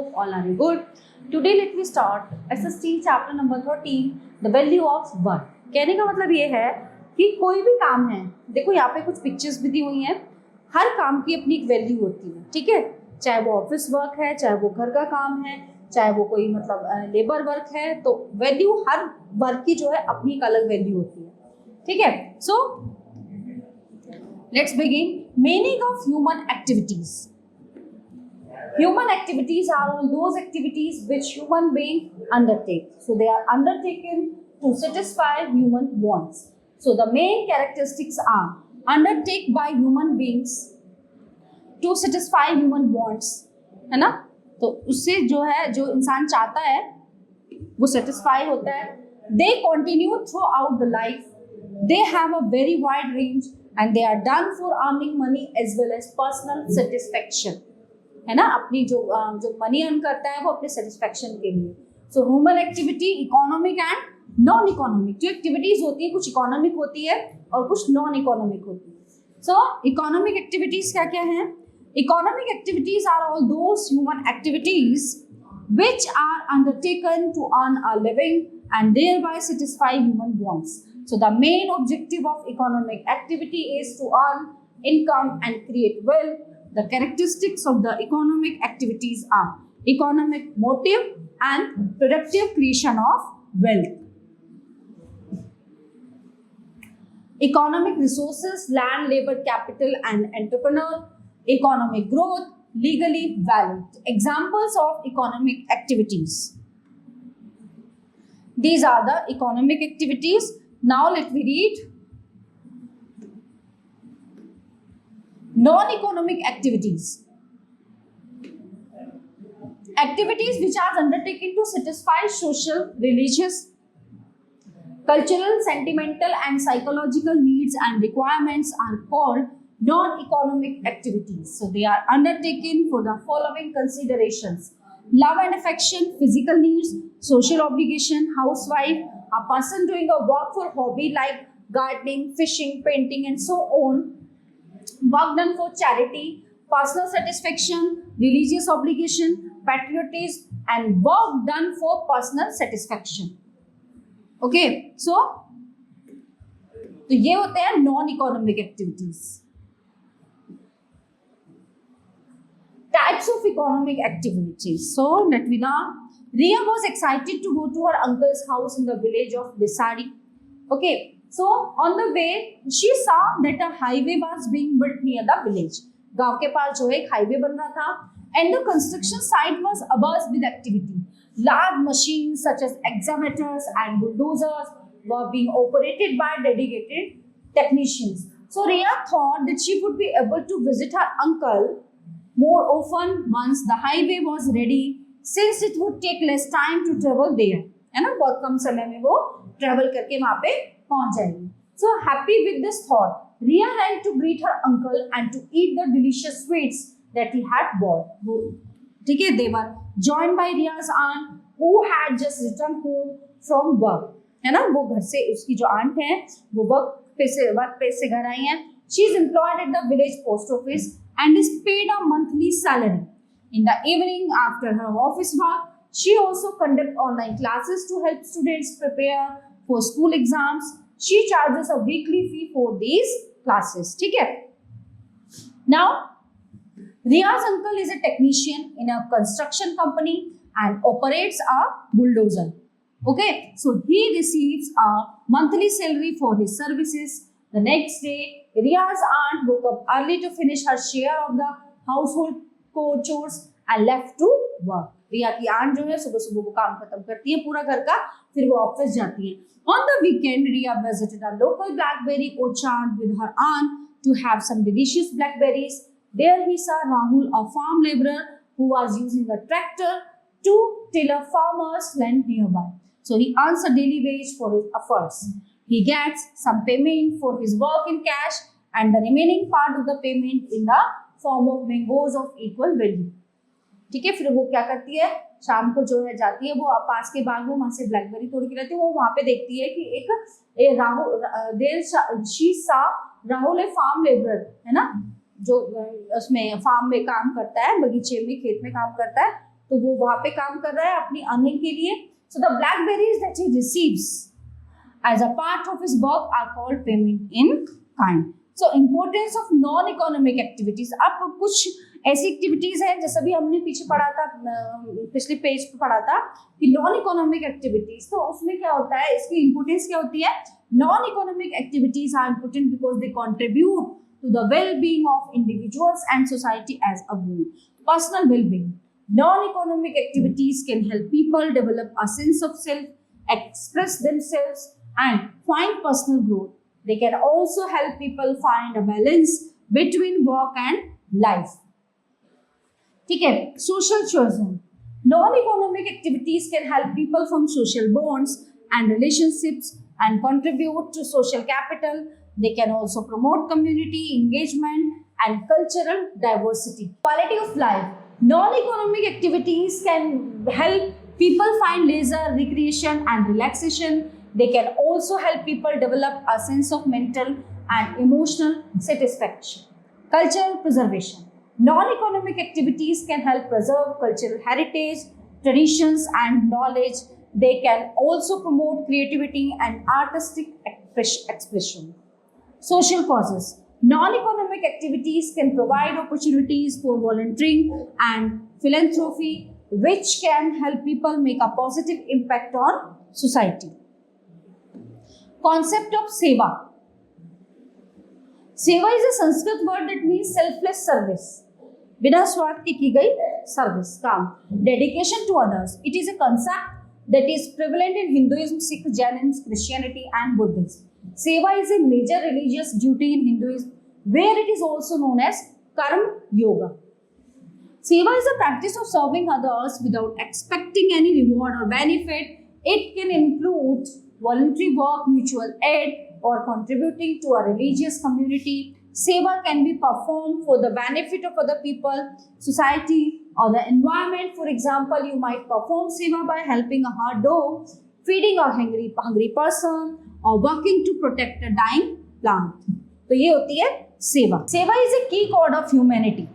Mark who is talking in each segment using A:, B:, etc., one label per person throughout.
A: Hope all are good. Today let me start SST chapter number 13, the value of work. कहने का मतलब ये है कि कोई भी काम है, देखो यहाँ पे कुछ पिक्चर्स भी दी हुई हैं, हर काम की अपनी एक वैल्यू होती है, ठीक है, चाहे वो ऑफिस वर्क है, चाहे वो घर का काम है, चाहे वो कोई मतलब लेबर वर्क है, तो वैल्यू हर वर्क की जो है अपनी एक अलग वैल्यू होती है, ठीक है. So let's begin. Meaning of human activities. Human activities are all those activities which human beings undertake. So they are undertaken to satisfy human wants. So the main characteristics are undertaken by human beings to satisfy human wants, है ना. तो उससे जो है जो इंसान चाहता है वो satisfy होता है. They continue throughout the life. They have a very wide range and they are done for earning money as well as personal satisfaction. है ना, अपनी जो मनी अर्न करता है वो अपने सेटिस्फेक्शन के लिए. So human activity economic and non economic. जो एक्टिविटीज होती है कुछ इकोनॉमिक होती है और कुछ नॉन इकोनॉमिक होती है. सो इकोनॉमिक एक्टिविटीज क्या क्या है? Economic activities are all those human activities which are undertaken to earn a living and thereby satisfy human wants. So the main objective of economic activity is to earn income and create wealth. The characteristics of the economic activities are economic motive and productive creation of wealth. Economic resources, land, labor, capital and entrepreneur. Economic growth, legally valid. Examples of economic activities. These are the economic activities. Now let me read non-economic activities. Activities which are undertaken to satisfy social, religious, cultural, sentimental and psychological needs and requirements are called non-economic activities. So they are undertaken for the following considerations: love and affection, physical needs, social obligation, housewife, a person doing a work for hobby like gardening, fishing, painting and so on, work done for charity, personal satisfaction, religious obligation, patriotism and work done for personal satisfaction. Okay, so ये होते हैं non economic activities. Types of economic activities. So let me now. Riya was excited to go to her uncle's house in the village of Desari. Okay. So on the way, she saw that a highway was being built near the village. गांव के पास जो है एक highway बन रहा था, and the construction site was abuzz with activity. Large machines such as excavators and bulldozers were being operated by dedicated technicians. So Riya thought that she would be able to visit her uncle more often once the highway was ready, since it would take less time to travel there. है ना, बहुत कम समय में वो travel करके वहाँ पे पहुंच जाएगी. So happy with this thought, Riya ran to greet her uncle and to eat the delicious sweets that he had bought. वो ठीक है, they were joined by Riya's aunt who had just returned home from work. है ना, वो घर से उसकी जो aunt है वो वर्क पे से घर आई हैं. She is employed at the village post office and is paid a monthly salary. In the evening after her office work, she also conducts online classes to help students prepare for school exams. She charges a weekly fee for these classes. ठीक है. Now, Riya's uncle is a technician in a construction company and operates a bulldozer. Okay, so he receives a monthly salary for his services. The next day, Riya's aunt woke up early to finish her share of the household chores and left to work. रिया की aunt जो है सुबह सुबह वो काम खत्म करती है पूरा घर का, फिर वो ऑफिस जाती है. On the weekend, Riya visited a local blackberry orchard with her aunt to have some delicious blackberries. There he saw Rahul, a farm laborer who was using a tractor to till a farmer's land nearby. So he earns a daily wage for his efforts. He gets some payment for his work in cash and the remaining part of the payment in the form of mangoes of equal value. ठीक है, फिर वो क्या करती है, शाम को जो है जाती है वो पास के बाग में, वहां से ब्लैकबेरी तोड़ के लाती है. वो वहां पे देखती है कि एक राहुल ए फार्म लेबरर है ना, जो उसमें फार्म में काम करता है, बगीचे में खेत में काम करता है, तो वो वहां पे काम कर रहा है अपनी अर्निंग के लिए. So the blackberries that he receives as a part of his work are called payment in kind. So importance of non-economic activities. अब कुछ ऐसी एक्टिविटीज हैं जैसा भी हमने पीछे पढ़ा था, पिछले पेज पे पढ़ा था कि नॉन इकोनॉमिक एक्टिविटीज. तो उसमें क्या होता है, इसकी इंपोर्टेंस क्या होती है. Non economic activities are important because they contribute to the well-being of individuals and society as a whole. Personal well-being. Non-economic activities can help people develop a sense of self, express themselves, and find personal growth. They can also help people find a balance between work and life. ठीक है. Social chosen. Non-economic activities can help people form social bonds and relationships and contribute to social capital. They can also promote community engagement and cultural diversity. Quality of life. Non-economic activities can help people find leisure, recreation, and relaxation. They can also help people develop a sense of mental and emotional satisfaction. Cultural preservation. Non-economic activities can help preserve cultural heritage, traditions, and knowledge. They can also promote creativity and artistic expression. Social causes. Non-economic activities can provide opportunities for volunteering and philanthropy, which can help people make a positive impact on society. Concept of seva. Seva is a Sanskrit word that means selfless service. बिना स्वार्थ की गई service, काम, dedication to others. It is a concept that is prevalent in Hinduism, Sikh, Jainism, Christianity, and Buddhism. Seva is a major religious duty in Hinduism, where it is also known as Karma Yoga. Seva is a practice of serving others without expecting any reward or benefit. It can include voluntary work, mutual aid, or contributing to a religious community. Seva can be performed for the benefit of other people, society, or the environment. For example, you might perform seva by helping a hard dog, feeding a hungry person, or working to protect a dying plant. तो ये होती है सेवा. सेवा is a key code of humanity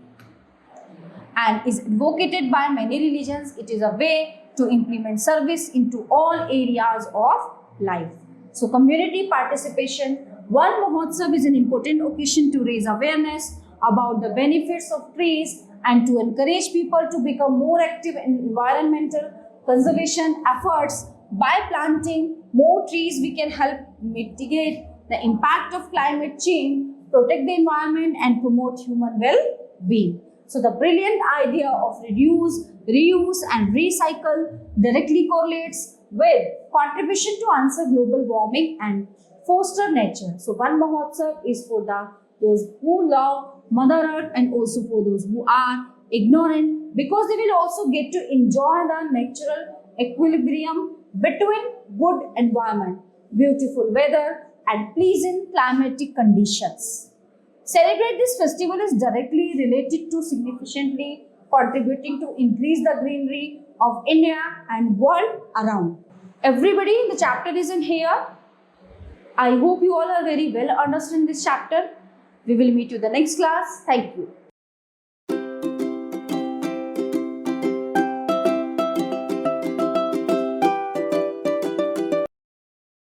A: and is advocated by many religions. It is a way to implement service into all areas of life. So community participation. One Mahotsav is an important occasion to raise awareness about the benefits of trees and to encourage people to become more active in environmental conservation efforts. By planting more trees, we can help mitigate the impact of climate change, protect the environment, and promote human well-being. So the brilliant idea of reduce, reuse, and recycle directly correlates with contribution to answer global warming and foster nature. So Van Mahotsav is for those who love Mother Earth and also for those who are ignorant, because they will also get to enjoy the natural equilibrium between good environment, beautiful weather, and pleasant climatic conditions. Celebrate this festival is directly related to significantly contributing to increase the greenery of India and world around. Everybody, the chapter is in here. I hope you all are very well understand this chapter. We will meet you the next class. Thank you.